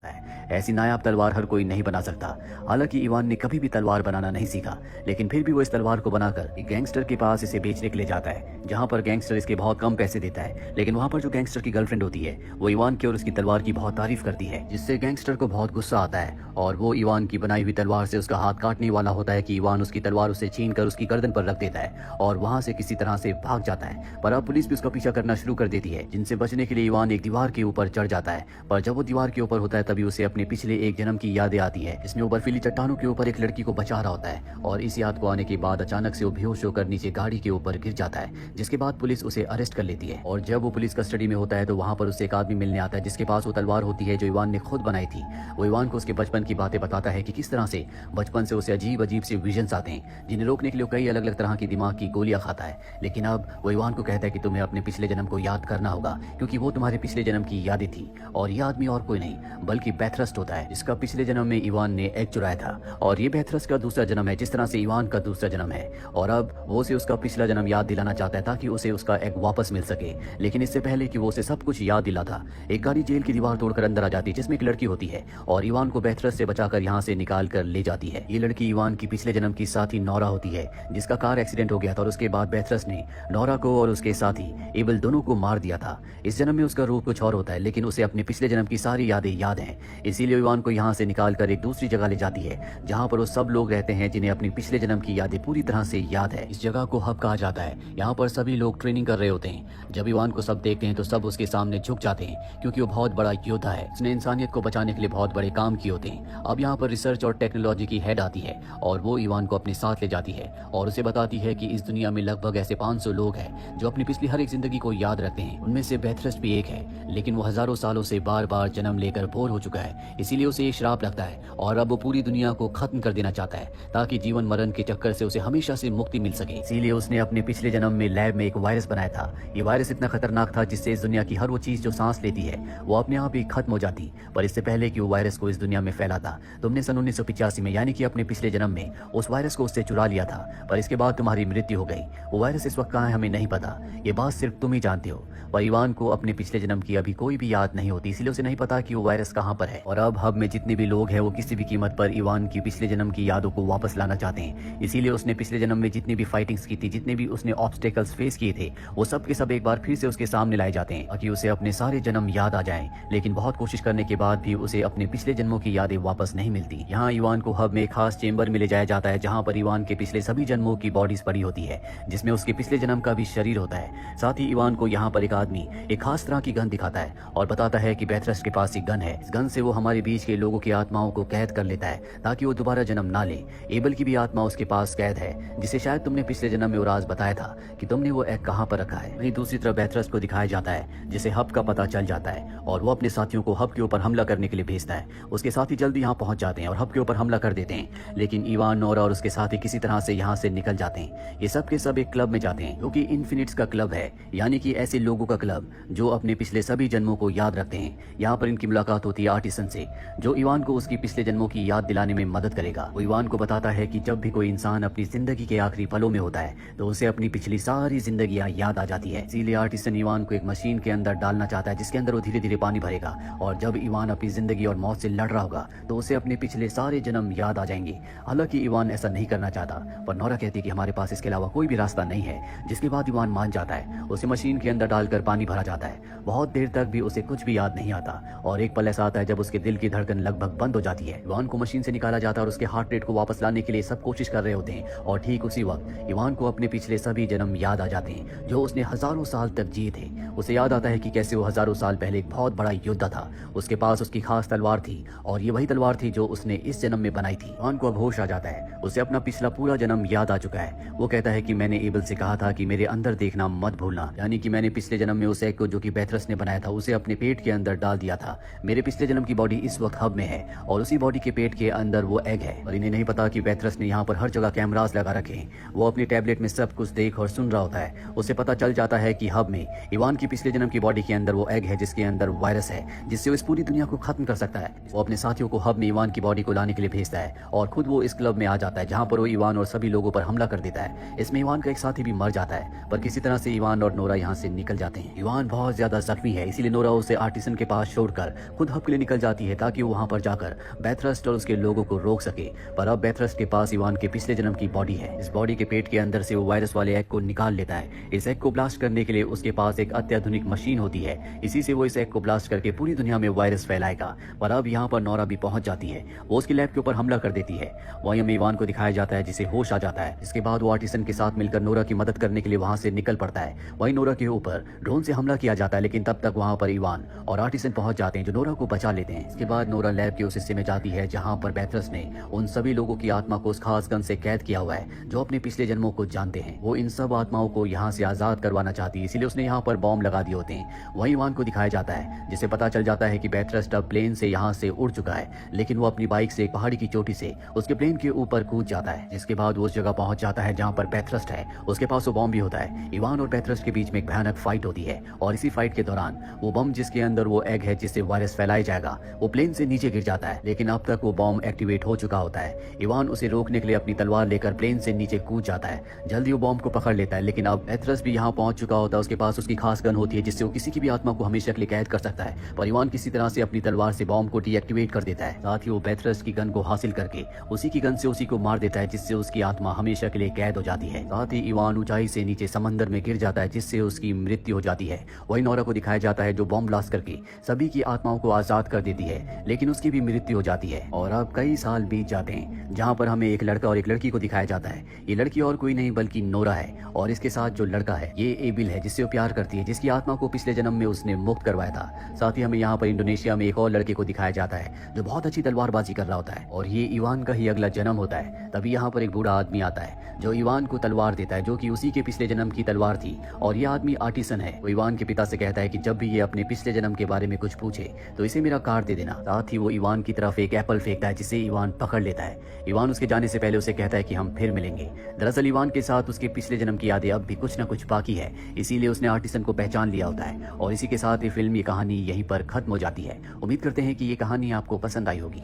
है। ऐसी नायाब तलवार हर कोई नहीं बना सकता। हालांकि इवान ने कभी भी तलवार बनाना नहीं सीखा, लेकिन फिर भी वो इस तलवार को बनाकर एक गैंगस्टर के पास इसे बेचने के लिए जाता है, जहां पर गैंगस्टर इसके बहुत कम पैसे देता है। लेकिन वहां पर जो गैंगस्टर की गर्लफ्रेंड होती है वो इवान की और उसकी तलवार की बहुत तारीफ करती है, जिससे गैंगस्टर को बहुत गुस्सा आता है और वो इवान की बनाई हुई तलवार से उसका हाथ काटने वाला होता है कि इवान उसकी तलवार उसे छीन कर उसकी गर्दन पर रख देता है और वहां से किसी तरह से भाग जाता है। पर अब पुलिस भी उसका पीछा करना शुरू कर देती है, जिनसे बचने के लिए इवान एक दीवार के ऊपर चढ़ जाता है। पर जब वो दीवार के ऊपर होता है तभी उसे अपने पिछले एक जन्म की यादें आती है, जिसमें वो बर्फीली चट्टानों के ऊपर एक लड़की को बचा रहा होता है। और इस याद को आने के बाद अचानक से वो बेहोश होकर नीचे गाड़ी के ऊपर गिर जाता है, जिसके बाद पुलिस उसे अरेस्ट कर लेती है। और जब वो पुलिस कस्टडी में होता है तो वहां पर उससे एक आदमी मिलने आता है, जिसके पास वो तलवार होती है जो इवान ने खुद बनाई थी। वो इवान को उसके बचपन की बातें बताता है कि किस तरह से बचपन से उसे अजीब अजीब से विजन्स आते हैं, जिन्हें रोकने के लिए कई अलग अलग तरह की दिमाग की गोलियां खाता है। लेकिन अब वो इवान को कहता है कि तुम्हें अपने पिछले जन्म को याद करना होगा, क्योंकि वो तुम्हारे पिछले जन्म की यादें थी। और ये आदमी और कोई नहीं बल्कि बैथरस्ट होता है, जिसका पिछले जन्म में इवान ने एग चुराया था। और ये बैथरस्ट का दूसरा जन्म है, जिस तरह से इवान का दूसरा जन्म है। और अब वो उसे उसका पिछला जन्म याद दिलाना चाहता है ताकि उसे उसका एग वापस मिल सके। लेकिन इससे पहले कि वो उसे सब कुछ याद दिलाता, एक गाड़ी जेल की दीवार तोड़कर अंदर आ जाती है, जिसमें एक लड़की होती है और इवान को बैथरस्ट से बचाकर यहाँ से निकाल कर ले जाती है। ये लड़की इवान की पिछले जन्म की साथी नोरा होती है, जिसका कार एक्सीडेंट हो गया था और उसके बाद बैथरस्ट ने नोरा को और उसके साथी एबल दोनों को मार दिया था। इस जन्म में उसका रूप कुछ और होता है, लेकिन उसे अपने पिछले जन्म की सारी यादें याद हैं। इसीलिए इवान को यहाँ से निकाल कर एक दूसरी जगह ले जाती है, जहाँ पर वो सब लोग रहते हैं जिन्हें अपनी पिछले जन्म की यादें पूरी तरह से याद है। इस जगह को हब कहा जाता है। यहाँ पर सभी लोग ट्रेनिंग कर रहे होते हैं। जब इवान को सब देखते हैं तो सब उसके सामने झुक जाते हैं, क्योंकि वो बहुत बड़ा योद्धा है। उसने इंसानियत को बचाने के लिए बहुत बड़े काम किए होते हैं। अब यहाँ पर रिसर्च और टेक्नोलॉजी की हेड आती है और वो इवान को अपने साथ ले जाती है और उसे बताती है कि इस दुनिया में लगभग ऐसे 500 लोग हैं जो अपनी पिछली हर एक जिंदगी को याद रखते हैं। उनमें से बैथरस्ट भी एक है, लेकिन वो हजारों सालों से बार बार जन्म लेकर बोर हो चुका है। इसीलिए उसे ये श्राप लगता है और अब वो पूरी दुनिया को खत्म कर देना चाहता है, ताकि जीवन मरण के चक्कर से उसे हमेशा से मुक्ति मिल सके। इसीलिए उसने अपने पिछले जन्म में लैब में एक वायरस बनाया था। ये वायरस इतना खतरनाक था जिससे इस दुनिया की हर वो चीज जो सांस लेती है वो अपने आप ही खत्म हो जाती। पर इससे पहले कि वो वायरस को इस दुनिया में फैलाता, तुमने सन 1985 में यानी कि अपने पिछले जन्म में उस वायरस को उससे चुरा लिया था। पर इसके बाद तुम्हारी मृत्यु हो गई। वो वायरस इस वक्त कहाँ है हमें नहीं पता, ये बात सिर्फ तुम ही जानते हो। पर इवान को अपने पिछले जन्म की अभी कोई भी याद नहीं होती, इसीलिए उसे नहीं पता कि वो वायरस कहाँ पर है। और अब हब में जितने भी लोग हैं वो किसी भी कीमत पर इवान की पिछले जन्म की यादों को वापस लाना चाहते हैं। इसीलिए उसने पिछले जन्म में जितनी भी फाइटिंग्स की थी, जितने भी उसने ऑब्स्टेकल्स फेस किए थे, वो सब के सब एक बार फिर से उसके सामने लाए जाते हैं ताकि उसे अपने सारे जन्म याद आ जाएं। लेकिन बहुत कोशिश करने के बाद भी उसे अपने पिछले जन्मों की यादें वापस नहीं मिलती। यहाँ इवान को हब में एक खास चेंबर में ले जाया जाता है, जहाँ पर इवान के पिछले सभी जन्मों की बॉडीज पड़ी होती है, जिसमें उसके पिछले जन्म का भी शरीर होता है। साथ ही इवान को यहाँ पर एक आदमी एक खास तरह की गन दिखाता है और बताता है कि बैथरस्ट के पास एक गन है। इस गन से वो हमारे बीच के लोगों की आत्माओं को कैद कर लेता है ताकि वो दोबारा जन्म ना ले। एबल की भी आत्मा उसके पास कैद है, जिसे शायद तुमने पिछले जन्म में वो राज बताया था कि तुमने वो एग कहाँ पर रखा है। वहीं दूसरी तरफ बैथरस्ट को दिखाया जाता है, जिसे हब का पता चल जाता है और वो अपने साथियों को हब के ऊपर हमला करने के लिए भेजता है। उसके साथी जल्दी यहाँ पहुंच जाते हैं और हब के ऊपर हमला कर देते हैं, लेकिन इवान, नोरा और उसके साथी किसी तरह से यहाँ से निकल जाते हैं। ये सब के सब एक क्लब में जाते हैं, जो कि इन्फिनिट्स का क्लब है, यानी कि ऐसे लोगों का क्लब जो अपने पिछले सभी जन्मों को याद रखते हैं। यहाँ पर इनकी मुलाकात होती है आर्टिसन से, जो इवान को उसकी पिछले जन्मों की याद दिलाने में मदद करेगा। वो इवान को बताता है कि जब भी कोई इंसान अपनी जिंदगी के आखिरी पलों में होता है तो उसे अपनी पिछली सारी जिंदगियां याद आ जाती है। इसीलिए आर्टिसन इवान को एक मशीन के अंदर डालना चाहता है, जिसके अंदर वो धीरे धीरे पानी भरेगा और जब इवान अपनी जिंदगी और मौत से लड़ रहा होगा तो उसे अपने पिछले सारे जन्म याद आ जाएंगे। हालांकि इवान ऐसा नहीं करना चाहता, पर नोरा कहती है कि हमारे पास इसके अलावा कोई भी रास्ता नहीं है, जिसके बाद इवान मान जाता है। उसे मशीन के अंदर डालकर पानी भरा जाता है। बहुत देर तक भी उसे कुछ भी याद नहीं आता और एक पल ऐसा आता है जब उसके दिल की धड़कन लगभग बंद हो जाती है। इवान को मशीन से निकाला जाता है और उसके हार्ट रेट को वापस लाने के लिए सब कोशिश कर रहे होते हैं और ठीक उसी वक्त इवान को अपने पिछले सभी जन्म याद आ जाते हैं जो उसने हजारों साल तक जिए थे। उसे याद आता है कि कैसे वो हजारों साल पहले एक बहुत बड़ा योद्धा था। उसके पास उसकी खास तलवार थी और ये वही तलवार थी जो उसने इस जन्म में बनाई थी। इवान को अब होश आ जाता है, उसे अपना पिछला पूरा जन्म याद आ चुका है। वो कहता है कि मैंने एबल से कहा था कि मेरे अंदर देखना मत भूलना, यानी कि मैंने पिछले जन्म में उस एग को जो कि बैथरस्ट ने बनाया था उसे अपने पेट के अंदर डाल दिया था। मेरे पिछले जन्म की बॉडी इस वक्त हब में है और उसी बॉडी के पेट के अंदर वो एग है। और इन्हें नहीं पता कि बैथरस्ट ने यहाँ पर हर जगह कैमरास लगा रखे हैं। वो अपनी टैबलेट में सब कुछ देख और सुन रहा होता है। उसे पता चल जाता है कि हब में इवान की पिछले जन्म की बॉडी के अंदर वो एग है, जिसके अंदर वायरस है, जिससे वो इस पूरी दुनिया को खत्म कर सकता है। वो अपने साथियों को हब में इवान की बॉडी को लाने के लिए भेजता है और खुद वो इस क्लब में आ जाता है, जहाँ पर वो इवान और सभी लोगों पर हमला कर देता है। इसमें इवान का एक साथी भी मर जाता है, पर किसी तरह से इवान और नोरा यहाँ से निकल जाते हैं। इवान बहुत ज्यादा जख्मी है, इसीलिए नोरा उसे आर्टिसन के पास छोड़कर खुद हब के लिए निकल जाती है ताकि वो वहाँ पर जाकर बेथरस्ट और उसके लोगों को रोक सके। पर अब बेथरस्ट के पास इवान के पिछले जन्म की बॉडी है। इस बॉडी के पेट के अंदर से वो वायरस वाले एग को निकाल लेता है। इस एग को ब्लास्ट करने के लिए उसके पास एक अत्याधुनिक मशीन होती है। इसी से वो इस एग को ब्लास्ट करके पूरी दुनिया में वायरस फैलाएगा। पर अब यहाँ पर नोरा भी पहुंच जाती है। वो उसकी लैब के ऊपर हमला कर देती है। वहीं हमें इवान को दिखाया जाता है जिसे होश आ जाता है। इसके बाद वो आर्टिसन के साथ मिलकर नोरा की मदद करने के लिए वहां से निकल पड़ता है। वहीं नोरा के ऊपर ड्रोन से हमला किया जाता है, लेकिन तब तक वहां पर इवान और आर्टिसन पहुंच जाते हैं जो नोरा को बचा लेते हैं। इसके बाद नोरा लैब के उस हिस्से में जाती है जहां पर बेथरस ने उन सभी लोगों की आत्मा को उस खास गन से कैद किया हुआ है जो अपने पिछले जन्मों को जानते हैं। वो इन सब आत्माओं को यहाँ से आजाद करवाना चाहती है, इसीलिए उसने यहाँ पर बॉम्ब लगा दिए होते हैं। वहीं इवान को दिखाया जाता है जिसे पता चल जाता है कि बेथरस अब प्लेन से यहाँ से उड़ चुका है, लेकिन वो अपनी बाइक से एक पहाड़ी की चोटी से उसके प्लेन के ऊपर कूद जाता है। जिसके बाद वो उस जगह पहुंच जाता है जहां पर बेथरस है। उसके पास वो बॉम्ब भी होता है। इवान और बेथरस के बीच में एक भयानक फाइट होती है और इसी फाइट के दौरान वो बम जिसके अंदर वो एग है जिससे वायरस फैलाया जाएगा वो प्लेन से नीचे गिर जाता है, लेकिन अब तक वो बॉम्ब एक्टिवेट हो चुका होता है। इवान उसे रोकने के लिए अपनी तलवार लेकर प्लेन से नीचे कूद जाता है। जल्दी वो बॉम्ब को पकड़ लेता है, लेकिन अब बेथरस भी यहाँ पहुंच चुका होता है। उसके पास उसकी खास गन होती है जिससे वो किसी की भी आत्मा को हमेशा के लिए कैद कर सकता है। पर इवान किसी तरह से अपनी तलवार से बॉम्ब को डीएक्टिवेट कर देता है। साथ ही वो बेथरस की गन को हासिल करके उसी की गन से उसी को मार देता है, जिससे उसकी आत्मा हमेशा के लिए कैद हो जाती है। साथ ही इवान ऊंचाई से नीचे समंदर में गिर जाता है जिससे उसकी मृत्यु हो जाती है। वही नोरा को दिखाया जाता है जो बॉम्ब ब्लास्ट करके सभी की आत्माओं को आजाद कर देती है, लेकिन उसकी भी मृत्यु हो जाती है। और अब कई साल बीत जाते हैं जहाँ पर हमें एक लड़का और एक लड़की को दिखाया जाता है। ये लड़की और कोई नहीं बल्कि नोरा है, और इसके साथ जो लड़का है ये एबिल है जिससे वो प्यार करती है, जिसकी आत्मा को पिछले जन्म में उसने मुक्त करवाया था। साथ ही हमें यहाँ पर इंडोनेशिया में एक और लड़के को दिखाया जाता है जो बहुत अच्छी तलवारबाजी कर रहा होता है, और ये इवान का ही अगला जन्म होता है। तभी यहाँ पर एक बूढ़ा आदमी आता है जो इवान को तलवार देता है, जो कि उसी के पिछले जन्म की तलवार थी। और ये आदमी आर्टिसन है। वो इवान के पिता से कहता है कि जब भी ये अपने पिछले जन्म के बारे में कुछ पूछे तो इसे मेरा कार्ड दे देना। साथ ही वो इवान की तरफ एक एप्पल फेंकता है जिसे इवान पकड़ लेता है। इवान उसके जाने से पहले उसे कहता है कि हम फिर मिलेंगे। दरअसल इवान के साथ उसके पिछले जन्म की यादें अब भी कुछ न कुछ बाकी है, इसीलिए उसने आर्टिसन को पहचान लिया होता है। और इसी के साथ ये फिल्म, ये कहानी यहीं पर खत्म हो जाती है। उम्मीद करते हैं कि ये कहानी आपको पसंद आई होगी।